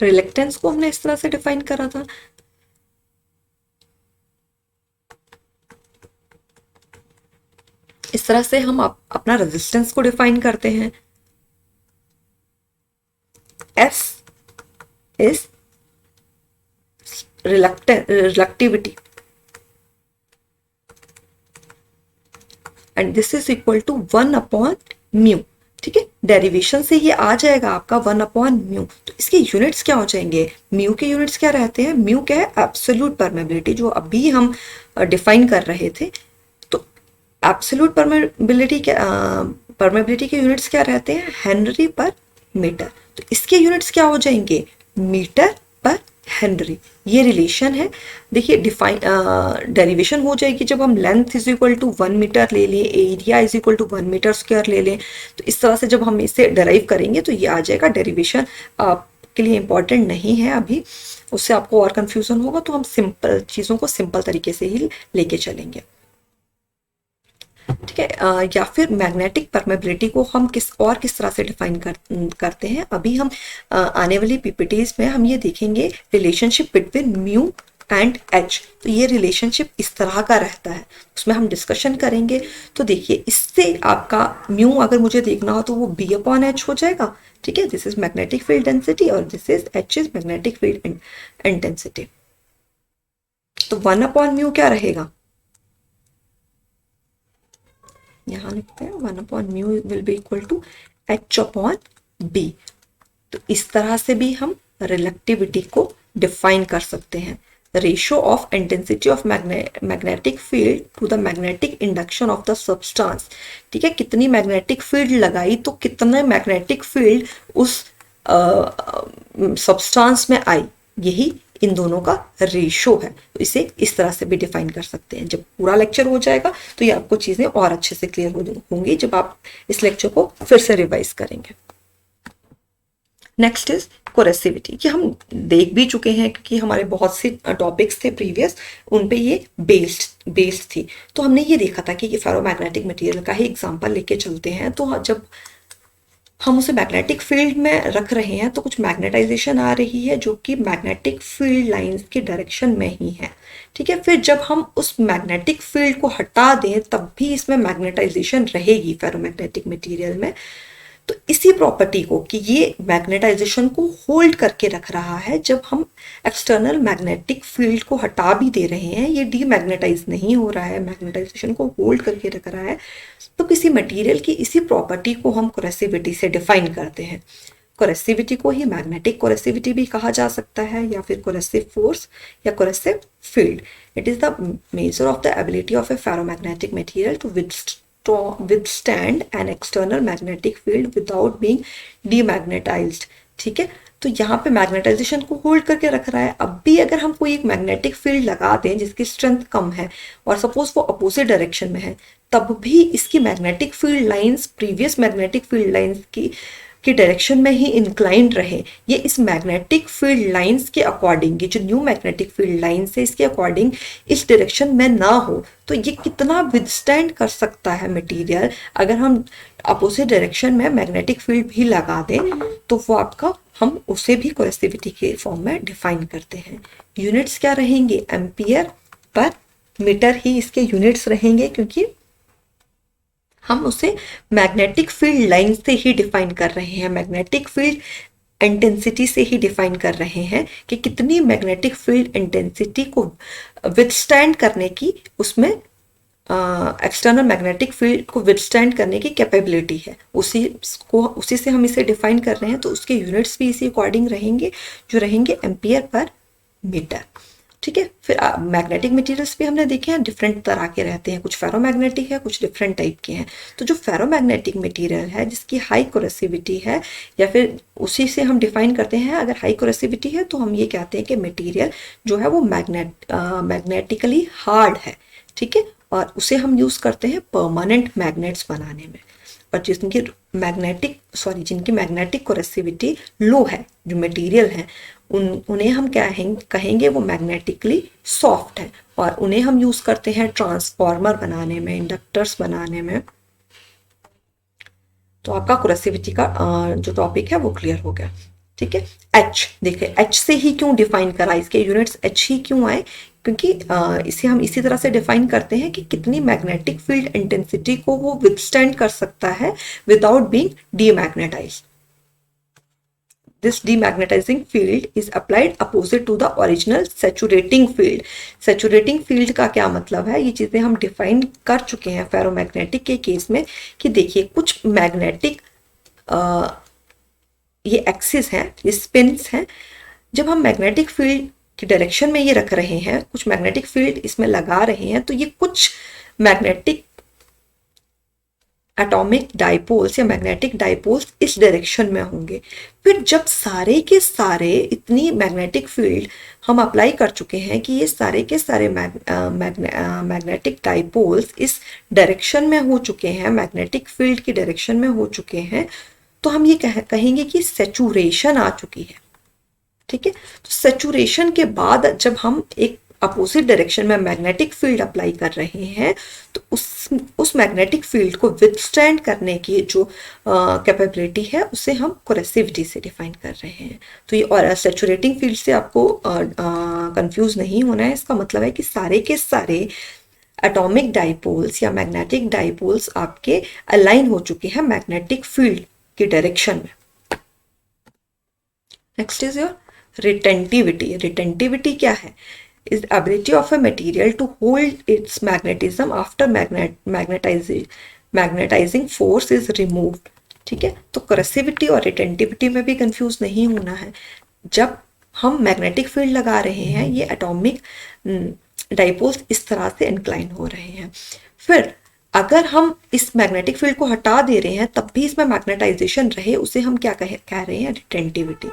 रिलेक्टेंस को हमने इस तरह से डिफाइन करा था, इस तरह से हम अपना रेजिस्टेंस को डिफाइन करते हैं। S is reluctivity and this is equal to 1 upon mu. ठीक है, डेरिवेशन से ये आ जाएगा आपका 1 अपॉन म्यू। तो इसके यूनिट्स क्या हो जाएंगे, म्यू के यूनिट्स क्या रहते हैं, म्यू क्या है, एब्सोल्यूट परमेबिलिटी, जो अभी हम डिफाइन कर रहे थे। तो एब्सोल्यूट परमेबिलिटी के यूनिट्स क्या रहते हैं, हेनरी पर मीटर। तो इसके यूनिट्स क्या हो जाएंगे, मीटर पर हेनरी। ये रिलेशन है। देखिए डिफाइन डेरिवेशन हो जाएगी जब हम length is equal to 1 metre ले लें, area is equal to 1 metre square ले लें। तो इस तरह से जब हम इसे डराइव करेंगे तो ये आ जाएगा। डेरिवेशन आपके लिए इंपॉर्टेंट नहीं है अभी, उससे आपको और कंफ्यूजन होगा, तो हम सिंपल चीज़ों को सिंपल तरीके से ही लेके चलेंगे। ठीक है, या फिर मैग्नेटिक परमेबिलिटी को हम किस तरह से डिफाइन करते हैं। अभी हम आने वाली पीपीटीज में हम ये देखेंगे relationship between mu and H. तो ये रिलेशनशिप इस तरह का रहता है, उसमें हम डिस्कशन करेंगे। तो देखिए, इससे आपका म्यू अगर मुझे देखना हो तो वो बी अपॉन एच हो जाएगा। ठीक है, this is magnetic field density और this is H is magnetic field intensity. तो 1 अपॉन म्यू क्या रहेगा, यहाँ लिखते हैं 1 upon mu will be equal to H upon B. तो इस तरह से भी हम रिलेक्टिविटी को डिफाइन कर सकते हैं। Ratio of intensity of magnetic field to the magnetic induction of the substance. ठीक है, कितनी मैग्नेटिक फील्ड लगाई तो कितने मैग्नेटिक फील्ड उस सब्सटेंस में आई, यही इन दोनों का रेशो है। तो इसे इस तरह से भी डिफाइन कर सकते हैं। जब पूरा लेक्चर हो जाएगा तो ये आपको चीज़ें और अच्छे से क्लियर होंगी जब आप इस लेक्चर को फिर से रिवाइज करेंगे। नेक्स्ट इज कोरेसिविटी, कि हम देख भी चुके हैं क्योंकि हमारे बहुत से टॉपिक्स थे प्रीवियस, उन पे ये बेस्ड थी। तो हमने ये देखा था कि फेरोमैग्नेटिक मटेरियल का ही एग्जांपल लेके चलते हैं। तो जब हम उसे मैग्नेटिक फील्ड में रख रहे हैं तो कुछ मैग्नेटाइजेशन आ रही है जो कि मैग्नेटिक फील्ड लाइंस के डायरेक्शन में ही है। ठीक है, फिर जब हम उस मैग्नेटिक फील्ड को हटा दें तब भी इसमें मैग्नेटाइजेशन रहेगी फेरोमैग्नेटिक मटेरियल में। तो इसी प्रॉपर्टी को कि ये मैग्नेटाइजेशन को होल्ड करके रख रहा है, जब हम एक्सटर्नल मैग्नेटिक फील्ड को हटा भी दे रहे हैं, ये डीमैग्नेटाइज नहीं हो रहा है, मैग्नेटाइजेशन को होल्ड करके रख रहा है, तो किसी मटेरियल की इसी प्रॉपर्टी को हम कोरेसिविटी से डिफाइन करते हैं। कोरेसिविटी को ही मैग्नेटिक कोरेसिविटी भी कहा जा सकता है, या फिर कोरेसिव फोर्स या coercive field. It is the measure of the ability of a ferromagnetic material to withstand an external magnetic field without being demagnetized. ठीक है, तो यहाँ पे मैग्नेटाइजेशन को होल्ड करके रख रहा है. अब भी अगर हम कोई एक मैग्नेटिक फील्ड लगा दें जिसकी स्ट्रेंथ कम है और सपोज वो अपोजिट डायरेक्शन में है, तब भी इसकी magnetic field lines previous magnetic field lines की डायरेक्शन में ही इंक्लाइंड रहे. ये इस मैग्नेटिक फील्ड लाइंस के अकॉर्डिंग, ये जो न्यू मैग्नेटिक फील्ड लाइंस है इसके अकॉर्डिंग इस डायरेक्शन में ना हो, तो ये कितना विदस्टैंड कर सकता है मटेरियल. अगर हम अपोजिट डायरेक्शन में मैग्नेटिक फील्ड भी लगा दें तो वो आपका, हम उसे भी कोरेसिविटी के फॉर्म में डिफाइन करते हैं. यूनिट्स क्या रहेंगे, एम्पियर पर मीटर ही इसके यूनिट्स रहेंगे, क्योंकि हम उसे मैग्नेटिक फील्ड लाइन से ही डिफाइन कर रहे हैं, मैग्नेटिक फील्ड इंटेंसिटी से ही डिफाइन कर रहे हैं कि कितनी मैग्नेटिक फील्ड इंटेंसिटी को विथस्टैंड करने की उसमें एक्सटर्नल मैग्नेटिक फील्ड को विथस्टैंड करने की कैपेबिलिटी है. उसी से हम इसे डिफाइन कर रहे हैं, तो उसके यूनिट्स भी इसी अकॉर्डिंग रहेंगे, जो रहेंगे एम्पियर पर मीटर. ठीक है, फिर मैग्नेटिक मटेरियल्स भी हमने देखे हैं, डिफरेंट तरह के रहते हैं, कुछ फेरोमैग्नेटिक है, कुछ डिफरेंट टाइप के हैं. तो जो फेरोमैग्नेटिक मटेरियल है जिसकी हाई कोरेसिविटी है, या फिर उसी से हम डिफाइन करते हैं, अगर हाई कोरेसिविटी है तो हम ये कहते हैं कि मटेरियल जो है वो मैग्नेटिकली हार्ड है. ठीक है, और उसे हम यूज करते हैं परमानेंट मैग्नेट्स बनाने में. और जिनकी मैग्नेटिक कोरेसिविटी लो है, जो मटेरियल है, उन्हें हम क्या कहेंगे, वो मैग्नेटिकली सॉफ्ट है, और उन्हें हम यूज करते हैं ट्रांसफॉर्मर बनाने में, इंडक्टर्स बनाने में. तो आपका कोरेसिविटी का जो टॉपिक है वो क्लियर हो गया. ठीक है, एच देखिए, एच से ही क्यों डिफाइन करा, इसके यूनिट्स एच ही क्यों आए, क्योंकि इसे हम इसी तरह से डिफाइन करते हैं कि कितनी मैग्नेटिक फील्ड इंटेंसिटी को वो विथस्टैंड कर सकता है without being demagnetised. This demagnetizing field is applied opposite to the original saturating field. Saturating field का क्या मतलब है, ये चीजें हम डिफाइन कर चुके हैं फेरोमैग्नेटिक के केस में, कि देखिए कुछ मैग्नेटिक ये एक्सिस हैं, ये स्पिन्स हैं, जब हम मैग्नेटिक फील्ड की डायरेक्शन में ये रख रहे हैं, कुछ मैग्नेटिक फील्ड इसमें लगा रहे हैं, तो ये कुछ मैग्नेटिक एटॉमिक डाइपोल्स या मैग्नेटिक डाइपोल्स इस डायरेक्शन में होंगे. फिर जब सारे के सारे इतनी मैग्नेटिक फील्ड हम अप्लाई कर चुके हैं कि ये सारे के सारे मैग्नेटिक डाइपोल्स इस डायरेक्शन में हो चुके हैं, मैग्नेटिक फील्ड की डायरेक्शन में हो चुके हैं, तो हम ये कहेंगे कि सैचुरेशन आ चुकी है. ठीक है, तो सैचुरेशन के बाद जब हम एक अपोजिट डायरेक्शन में मैग्नेटिक फील्ड अप्लाई कर रहे हैं, तो उस मैग्नेटिक फील्ड को विथस्टैंड करने की जो कैपेबिलिटी है उसे हम कोरेसिविटी से डिफाइन कर रहे हैं. तो ये, और सैचुरेटिंग फील्ड से आपको कंफ्यूज नहीं होना है. इसका मतलब है कि सारे के सारे एटॉमिक डाइपोल्स या मैग्नेटिक डाइपोल्स आपके अलाइन हो चुके हैं मैग्नेटिक फील्ड की डायरेक्शन में. Next is your retentivity. Retentivity क्या है, is the ability of a material to hold its magnetism after magnetizing force is removed. ठीक है, तो कोरेसिविटी और रिटेंटिविटी में भी कंफ्यूज नहीं होना है. जब हम मैग्नेटिक फील्ड लगा रहे हैं, ये एटॉमिक डाइपोल्स इस तरह से इंक्लाइन हो रहे हैं. फिर अगर हम इस मैग्नेटिक फील्ड को हटा दे रहे हैं तब भी इसमें मैग्नेटाइजेशन रहे, उसे हम क्या कह रहे हैं, रिटेंटिविटी.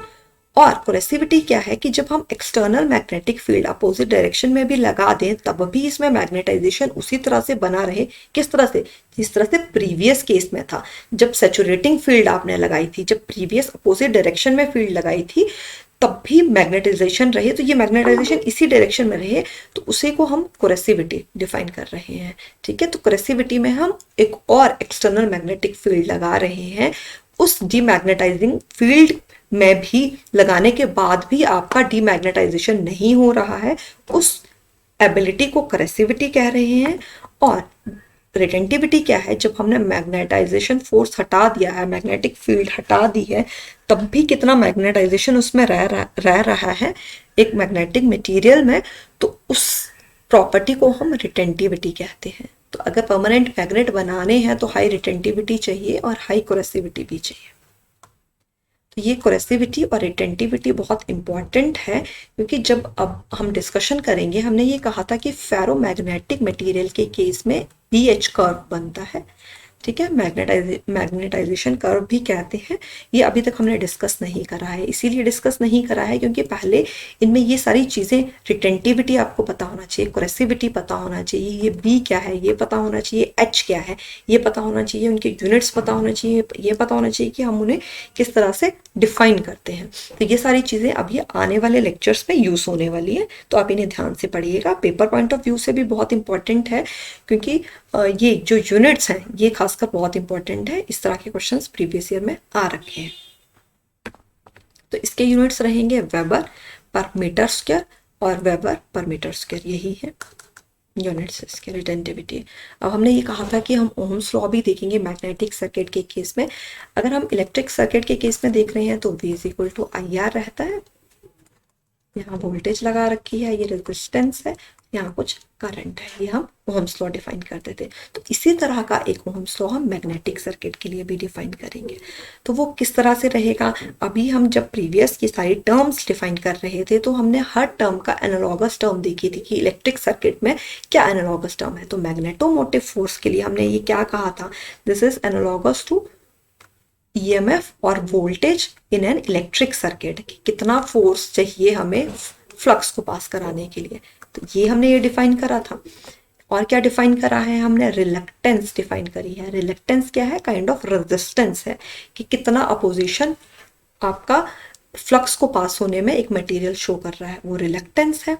और कोरेसिविटी क्या है कि जब हम external magnetic field opposite direction में भी लगा दें तब भी इसमें मैग्नेटाइजेशन उसी तरह से बना रहे. किस तरह से, जिस तरह से प्रीवियस केस में था, जब सैचुरेटिंग फील्ड आपने लगाई थी, जब प्रीवियस अपोजिट डायरेक्शन में फील्ड लगाई थी, तब भी मैग्नेटाइजेशन रहे, तो ये मैग्नेटाइजेशन इसी डायरेक्शन में रहे, तो उसे को हम कोरेसिविटी डिफाइन कर रहे हैं. ठीक है, तो कोरेसिविटी में हम एक और एक्सटर्नल मैग्नेटिक फील्ड लगा रहे हैं. उस डीमैग्नेटाइजिंग फील्ड में भी लगाने के बाद भी आपका डीमैग्नेटाइजेशन नहीं हो रहा है, उस एबिलिटी को कोरेसिविटी कह रहे हैं. और रिटेंटिविटी क्या है, जब हमने मैग्नेटाइजेशन फोर्स हटा दिया है, मैग्नेटिक फील्ड हटा दी है, तब भी कितना मैग्नेटाइजेशन उसमें रह रहा है एक मैग्नेटिक मटेरियल में, तो उस प्रॉपर्टी को हम रिटेंटिविटी कहते हैं. तो अगर परमानेंट मैग्नेट बनाने हैं तो हाई रिटेंटिविटी चाहिए और हाई कोरेसिविटी भी चाहिए. तो ये कोरेसिविटी और रिटेंटिविटी बहुत इंपॉर्टेंट है, क्योंकि जब अब हम डिस्कशन करेंगे, हमने ये कहा था कि फेरोमैग्नेटिक मटेरियल के केस में बीएच कर्व बनता है, ठीक है, मैग्नेटाइजेशन कर्व भी कहते हैं। ये अभी तक हमने डिस्कस नहीं करा है, इसीलिए डिस्कस नहीं करा है क्योंकि पहले इनमें ये सारी चीज़ें, रिटेंटिविटी आपको पता होना चाहिए, कोरेसिविटी पता होना चाहिए, ये बी क्या है ये पता होना चाहिए, एच क्या है ये पता होना चाहिए, उनके यूनिट्स पता होना चाहिए, ये पता होना चाहिए कि हम उन्हें किस तरह से डिफाइन करते हैं। तो ये सारी चीज़ें अब ये आने वाले लेक्चर्स में यूज़ होने वाली है, तो आप इन्हें ध्यान से पढ़िएगा। पेपर पॉइंट ऑफ व्यू से भी बहुत इंपॉर्टेंट है, क्योंकि ये जो यूनिट्स हैं ये खासकर बहुत इंपॉर्टेंट है। इस तरह के क्वेश्चंस प्रीवियस ईयर में आ रखे हैं। तो इसके यूनिट्स रहेंगे वेबर पर मीटर स्क्वायर और वेबर पर मीटर स्क्वायर, यही है यूनिट्स इसके रिटेंटिविटी। अब हमने ये कहा था कि हम ओम्स लॉ भी देखेंगे मैग्नेटिक सर्किट के केस में। अगर हम इलेक्ट्रिक सर्किट के केस में देख रहे हैं तो V is equal to IR रहता है, यहाँ वोल्टेज लगा रखी है, ये रेजिस्टेंस है, यहाँ कुछ करंट है, ये हम ओम्स लॉ डिफाइन करते थे। तो इसी तरह का एक ओम्स लॉ हम मैग्नेटिक सर्किट के लिए भी डिफाइन करेंगे। तो वो किस तरह से रहेगा, अभी हम जब प्रीवियस की सारी टर्म्स डिफाइन कर रहे थे तो हमने हर टर्म का एनालॉगस टर्म देखी थी कि इलेक्ट्रिक सर्किट में क्या एनालॉगस टर्म है। तो मैग्नेटोमोटिव फोर्स के लिए हमने ये क्या कहा था, this is analogous to EMF और voltage in an electric circuit, कितना फोर्स चाहिए हमें फ्लक्स को पास कराने के लिए। तो ये हमने ये डिफाइन करा था। और क्या डिफाइन करा है हमने, रिलक्टेंस डिफाइन करी है। रिलक्टेंस क्या है, काइंड ऑफ रेजिस्टेंस है कि कितना अपोजिशन आपका फ्लक्स को पास होने में एक मटेरियल शो कर रहा है, वो रिलक्टेंस है।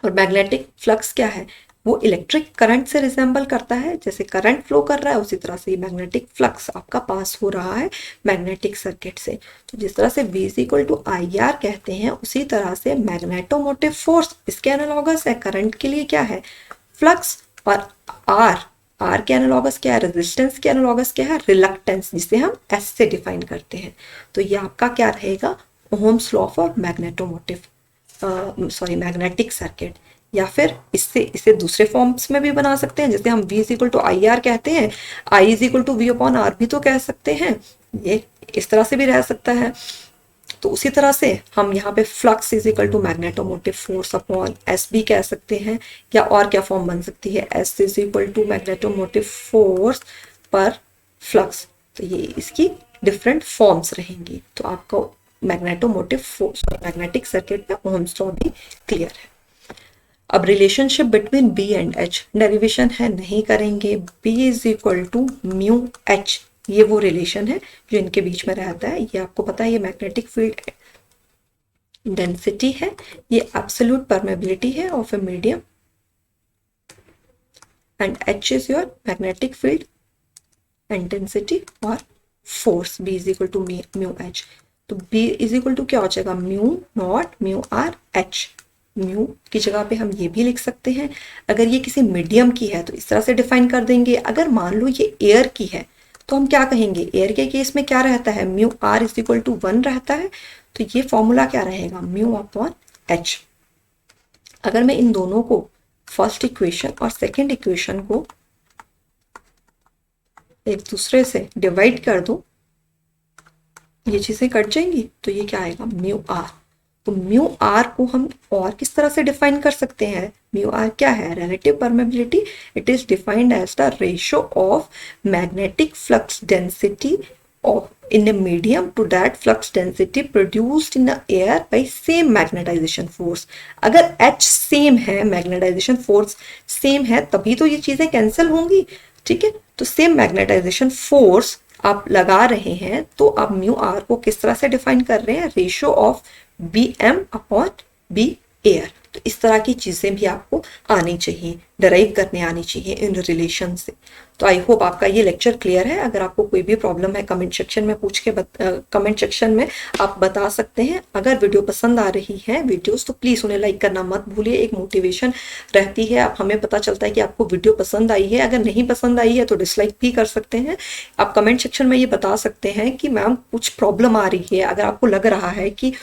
और मैग्नेटिक फ्लक्स क्या है, वो इलेक्ट्रिक करंट से रिजेंबल करता है, जैसे करंट फ्लो कर रहा है उसी तरह से मैग्नेटिक फ्लक्स आपका पास हो रहा है मैग्नेटिक सर्किट से। तो जिस तरह से V is equal to IR कहते हैं, उसी तरह से मैग्नेटोमोटिव फोर्स इसके एनालॉगस है। करंट के लिए क्या है, फ्लक्स, और R के एनालॉगस क्या है, रेजिस्टेंस के एनालॉगस क्या है, रिलक्टेंस, जिसे हम S से डिफाइन करते हैं। तो ये आपका क्या रहेगा, ohms law for magnetic circuit. या फिर इसे दूसरे फॉर्म्स में भी बना सकते हैं, जैसे हम V is equal to IR कहते हैं, I is equal to V upon R भी तो कह सकते हैं, ये इस तरह से भी रह सकता है। तो उसी तरह से हम यहाँ पे flux is equal to magnetomotive force upon S भी कह सकते हैं। या और क्या फॉर्म बन सकती है, S is equal to magnetomotive force per flux. तो ये इसकी डिफरेंट फॉर्म्स रहेंगी। तो आपको मैग्नेटोमोटिव फोर्स, मैग्नेटिक सर्किट में ओम्स लॉ भी क्लियर है। अब relationship between B and H, derivation है नहीं करेंगे। B is equal to mu H, ये वो रिलेशन है जो इनके बीच में रहता है। ये आपको पता है, ये मैग्नेटिक फील्ड डेंसिटी है, ये एब्सोल्यूट परमेबिलिटी है of a medium, and H is your magnetic field intensity और force. B is equal to mu H। तो B इज इक्वल टू क्या हो जाएगा, mu naught mu R H। Mu की जगह पे हम ये भी लिख सकते हैं। अगर ये किसी मीडियम की है तो इस तरह से डिफाइन कर देंगे। अगर मान लो ये एयर की है तो हम क्या कहेंगे, एयर के केस में क्या रहता है, mu R is equal to 1 रहता है। तो ये फॉर्मूला क्या रहेगा, म्यू अपॉन H। अगर मैं इन दोनों को, फर्स्ट इक्वेशन और सेकेंड इक्वेशन को एक दूसरे से डिवाइड कर दूं, ये चीजें कट जाएंगी, तो ये क्या आएगा, म्यू R। तो म्यू आर को हम और किस तरह से डिफाइन कर सकते हैं, म्यू आर क्या है, relative permeability. It is defined as the ratio of magnetic flux density of in a medium to that flux density produced in air by same magnetization force. अगर H सेम है, magnetization force same है, तभी तो ये चीजें cancel होंगी, ठीक है। तो सेम मैग्नेटाइजेशन फोर्स आप लगा रहे हैं, तो आप म्यू आर को किस तरह से डिफाइन कर रहे हैं, ratio of BM upon B air. तो इस तरह की चीजें भी आपको आनी चाहिए, डराइव करने आनी चाहिए इन रिलेशन से। तो आई होप आपका ये लेक्चर क्लियर है। अगर आपको कोई भी प्रॉब्लम है कमेंट सेक्शन में पूछ के कमेंट सेक्शन में आप बता सकते हैं। अगर वीडियो पसंद आ रही है वीडियोस, तो प्लीज़ उन्हें लाइक करना मत भूलिए, एक मोटिवेशन रहती है, आप हमें पता चलता है कि आपको वीडियो पसंद आई है। अगर नहीं पसंद आई है तो डिसलाइक भी कर सकते हैं। आप कमेंट सेक्शन में ये बता सकते हैं कि मैम कुछ प्रॉब्लम आ रही है, अगर आपको लग रहा है कि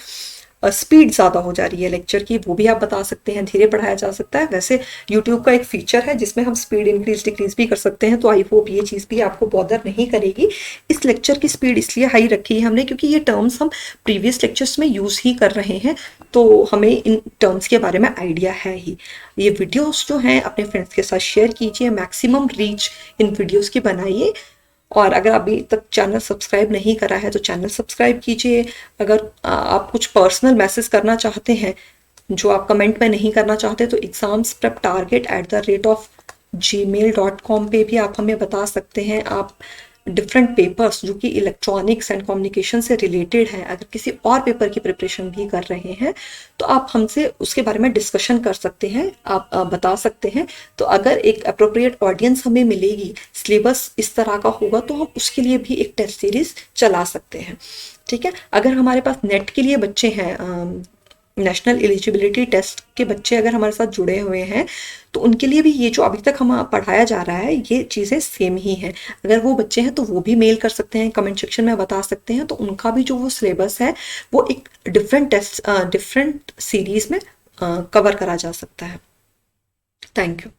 स्पीड ज़्यादा हो जा रही है लेक्चर की, वो भी आप बता सकते हैं, धीरे पढ़ाया जा सकता है। वैसे यूट्यूब का एक फीचर है जिसमें हम स्पीड इंक्रीज डिक्रीज भी कर सकते हैं, तो आई होप ये चीज़ भी आपको बॉदर नहीं करेगी। इस लेक्चर की स्पीड इसलिए हाई रखी है हमने क्योंकि ये टर्म्स हम प्रीवियस लेक्चर्स में यूज़ ही कर रहे हैं, तो हमें इन टर्म्स के बारे में आइडिया है ही। ये वीडियोस जो हैं अपने फ्रेंड्स के साथ शेयर कीजिए, मैक्सिमम रीच इन वीडियोस की बनाइए। और अगर अभी तक चैनल सब्सक्राइब नहीं करा है तो चैनल सब्सक्राइब कीजिए। अगर आप कुछ पर्सनल मैसेज करना चाहते हैं जो आप कमेंट में नहीं करना चाहते तो examspreptarget@gmail.com पे भी आप हमें बता सकते हैं। आप डिफरेंट पेपर्स जो कि इलेक्ट्रॉनिक्स एंड कम्युनिकेशन से रिलेटेड हैं, अगर किसी और पेपर की प्रिपरेशन भी कर रहे हैं तो आप हमसे उसके बारे में डिस्कशन कर सकते हैं, आप बता सकते हैं। तो अगर एक अप्रोप्रिएट ऑडियंस हमें मिलेगी, सिलेबस इस तरह का होगा, तो हम उसके लिए भी एक टेस्ट सीरीज चला सकते हैं। ठीक है, अगर हमारे पास नेट के लिए बच्चे हैं, नेशनल एलिजिबिलिटी टेस्ट के बच्चे अगर हमारे साथ जुड़े हुए हैं तो उनके लिए भी ये जो अभी तक हम पढ़ाया जा रहा है ये चीज़ें सेम ही हैं। अगर वो बच्चे हैं तो वो भी मेल कर सकते हैं, कमेंट सेक्शन में बता सकते हैं, तो उनका भी जो वो सिलेबस है वो एक डिफरेंट टेस्ट डिफरेंट सीरीज में कवर करा जा सकता है। Thank you.